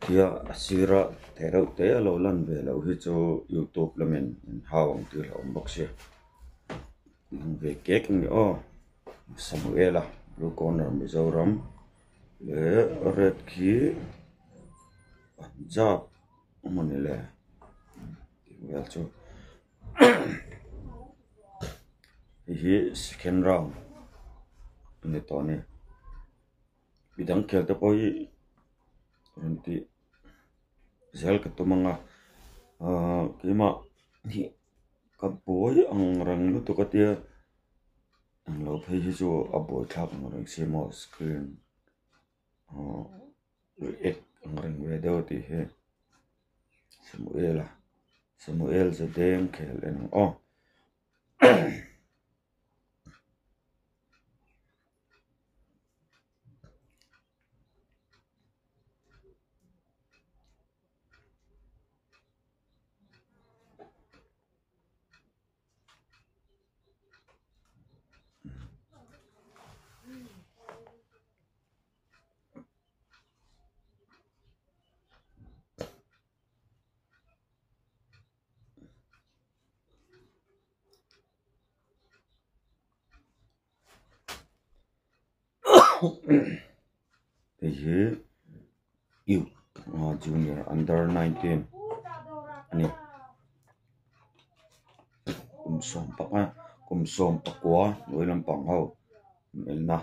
kia asira terau te lo lan ve lo hi chu YouTube lamen hawang tu lo unbox ye ve kek ni o Samuela blue corner Mizoram le red ki Punjab manile well chu hi second round ni to ni bidang khel te poi ranti zel ka tumanga kima hi ka boy ang rang lu to ka tia ang lo phei hi chu a boy thak ang rang simo screen ek ang rang ve do ti he Samuel Zadem khel en hi you junior under 19 ani kumsom pakwa noilam panghau melna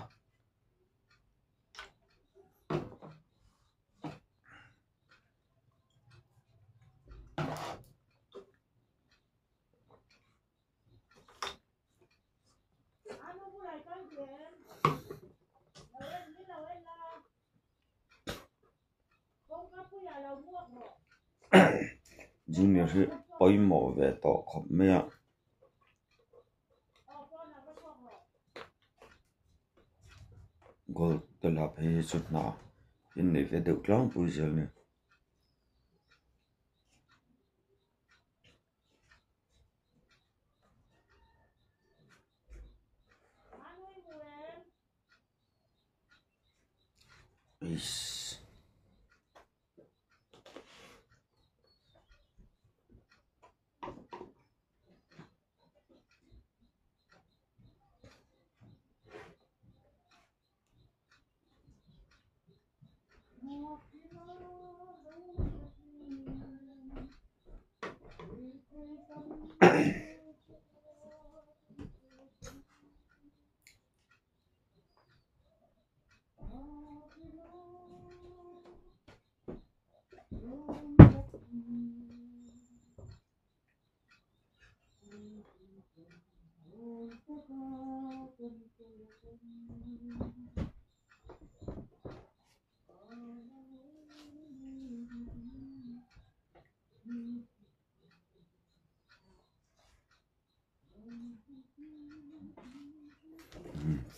junior hi poimo ve to khop mea gol te la phei chutna in nei ve deuh tlang pui zel ni is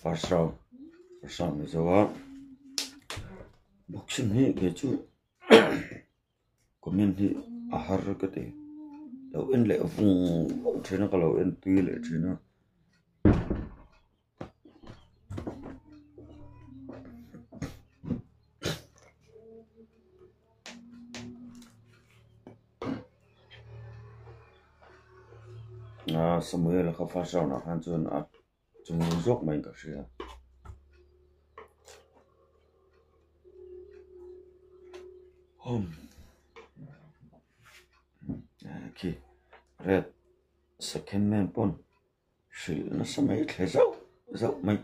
first round ni zawa boxing hi ke chu comment hi ahar ka te lo en le vung thena ka lo en tui le thena Samuel ka first round a han chun a chung zok mai ka sia ki red second man pon shil na samai tle zau mai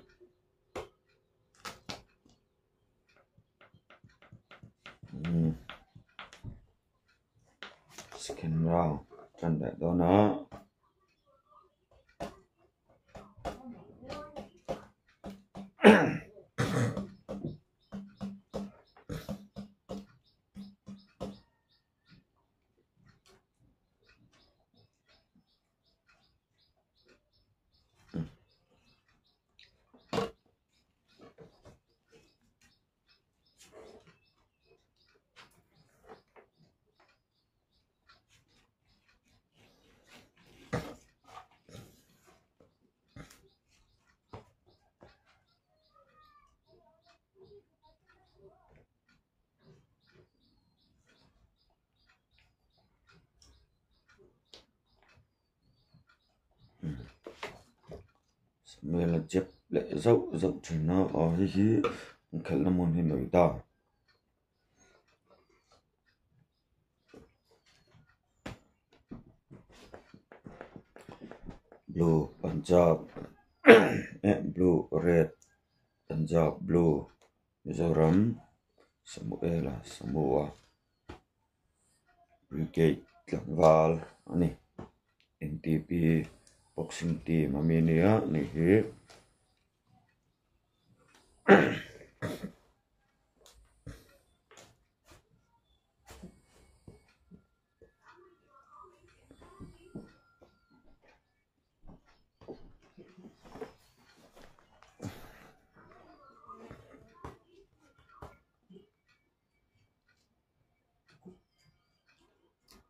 second round chan da do na mẹ là chép lệ dậu dậu chỉ nó ở hi khel na mon hi noi ta blue Punjab blue red Punjab blue Mizoram Samuela Samoa Brigade Tlangval ani NTP boxing team aminia ni hi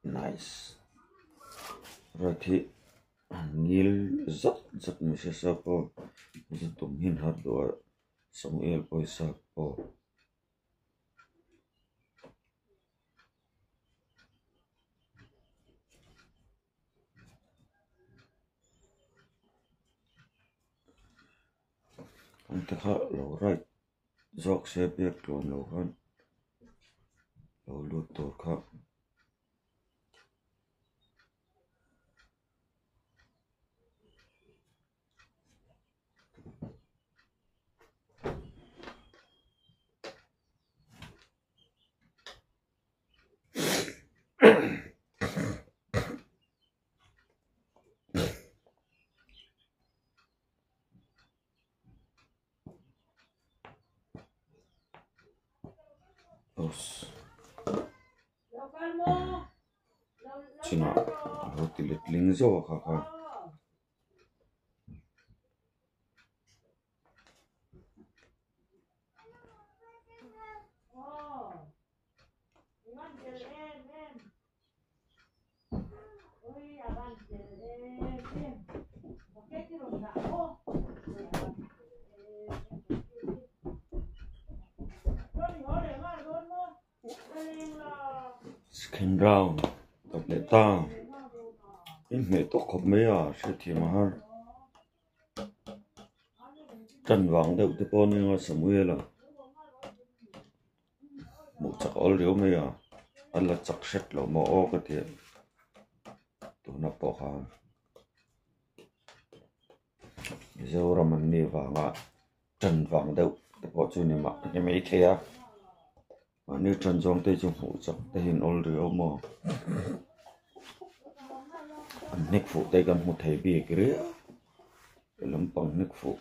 nice rồi thì ngil rất rất mình sẽ sao po rất tụm hin hạt đồ Samuel Poisa po anh ta khá lâu right dọc xe biết còn lâu hơn lâu lụt tổ khá os china hoti let ling zo kha kha second round tập lệ ta in mẹ tốt khóc mấy à sẽ thì mà ha trần vàng đâu tới con nhưng mà Samuel là một chắc all liu mấy à anh là chắc xét là mà ô cái tiền tụi nó bỏ hàng giờ ra mình đi vàng à trần vàng đâu tới bỏ cho nên mà em ấy thế à mà nếu trần giang tới trong hũ chắc tới hình all liu mà nick phụ tay gần một thầy bì cái đấy lắm bằng nick phụ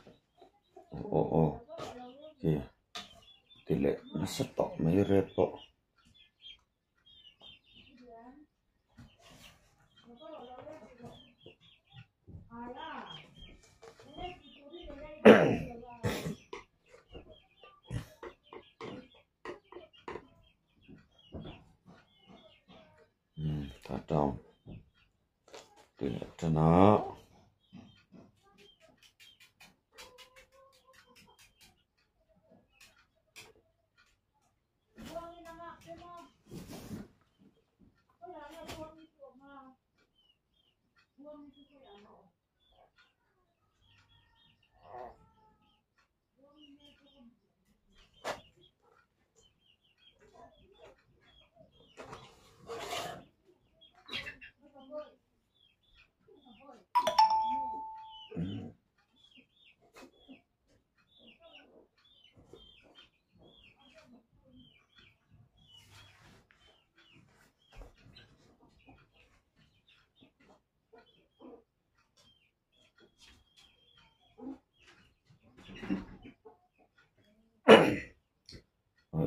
kìa tỷ lệ nó sẽ tỏ mấy red bộ ta trong tỷ lệ cho nó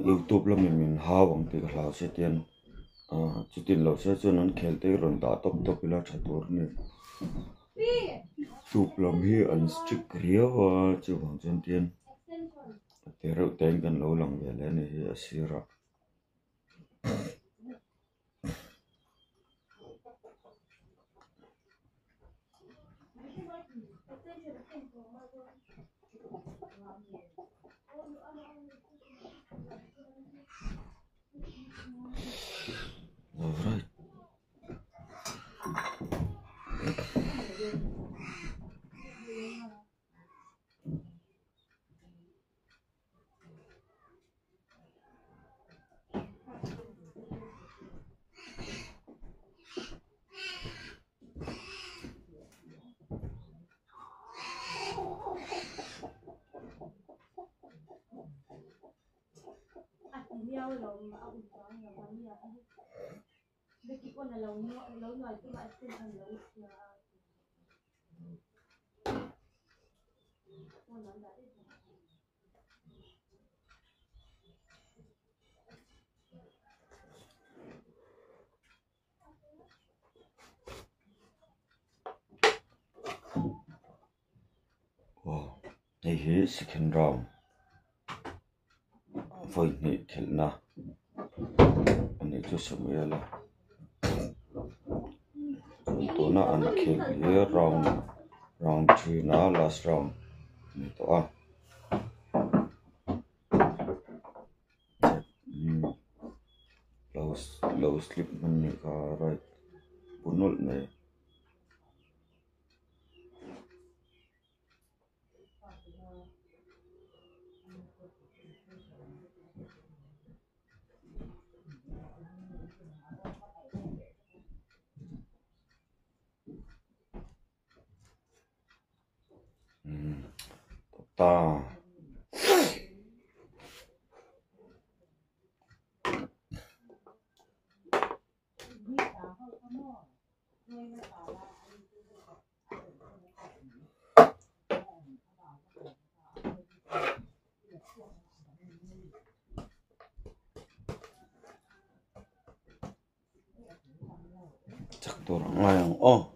YouTube là mình hao bằng tiền là sẽ tiền chỉ tiền là sẽ cho nó khéo tới rồi đã top là chặt tuột này YouTube làm hi unstrict riêng và chỉ bằng chân tiền để rồi tiền cần lâu lòng về lên này hi asira alright Wow, này hi second round với nhị khel na anh ấy cho Samuel là tụi nó ăn khel hi round 3 na last round này tụi low slip mình nhị cả right punul này ta chắc tôi ngay không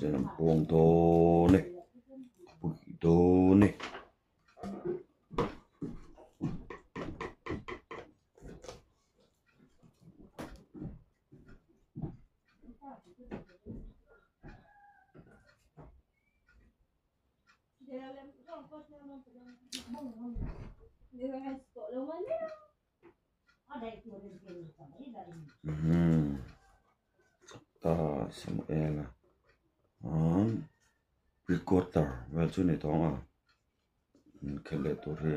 Jangan buang tuh nih, begitu nih. Ta Samuel recorder well chu ni thong a khele tur hi